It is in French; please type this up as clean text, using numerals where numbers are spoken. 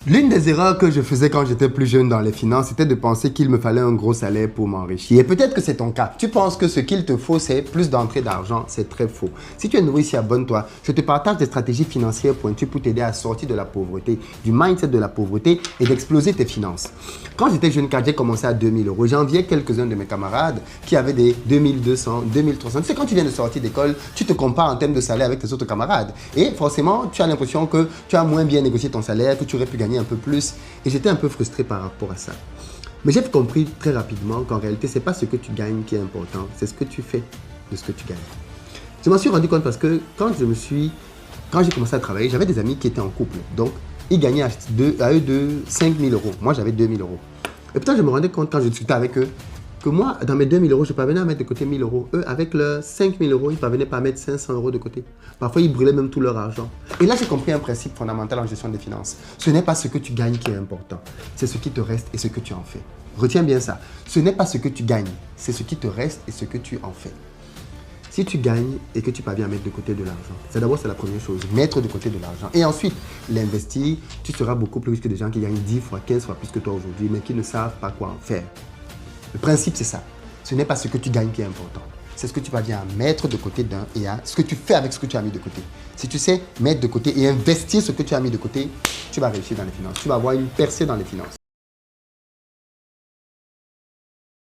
L'une des erreurs que je faisais quand j'étais plus jeune dans les finances, c'était de penser qu'il me fallait un gros salaire pour m'enrichir. Et peut-être que c'est ton cas. Tu penses que ce qu'il te faut, c'est plus d'entrée d'argent. C'est très faux. Si tu es nouveau ici, abonne-toi. Je te partage des stratégies financières pointues pour t'aider à sortir de la pauvreté, du mindset de la pauvreté et d'exploser tes finances. Quand j'étais jeune, quand j'ai commencé à 2000 euros, j'enviais quelques-uns de mes camarades qui avaient des 2200, 2300. Tu sais, quand tu viens de sortir d'école, tu te compares en termes de salaire avec tes autres camarades. Et forcément, tu as l'impression que tu as moins bien négocié ton salaire, que tu aurais pu gagner un peu plus, et j'étais un peu frustré par rapport à ça. Mais j'ai compris très rapidement qu'en réalité, c'est pas ce que tu gagnes qui est important, c'est ce que tu fais de ce que tu gagnes. Je m'en suis rendu compte parce que quand j'ai commencé à travailler, j'avais des amis qui étaient en couple, donc ils gagnaient à eux de 5 000 euros, moi j'avais 2 000 euros. Et pourtant je me rendais compte quand je discutais avec eux que moi, dans mes 2 000 euros, je parvenais à mettre de côté 1 000 euros. Eux, avec leurs 5 000 euros, ils ne parvenaient pas à mettre 500 euros de côté. Parfois, ils brûlaient même tout leur argent. Et là, j'ai compris un principe fondamental en gestion des finances. Ce n'est pas ce que tu gagnes qui est important. C'est ce qui te reste et ce que tu en fais. Retiens bien ça. Ce n'est pas ce que tu gagnes. C'est ce qui te reste et ce que tu en fais. Si tu gagnes et que tu parviens à mettre de côté de l'argent, c'est la première chose, mettre de côté de l'argent. Et ensuite, l'investir, tu seras beaucoup plus riche que des gens qui gagnent 10 fois, 15 fois plus que toi aujourd'hui, mais qui ne savent pas quoi en faire. Le principe, c'est ça. Ce n'est pas ce que tu gagnes qui est important. C'est ce que tu parviens à mettre de côté d'un et à ce que tu fais avec ce que tu as mis de côté. Si tu sais mettre de côté et investir ce que tu as mis de côté, tu vas réussir dans les finances. Tu vas avoir une percée dans les finances.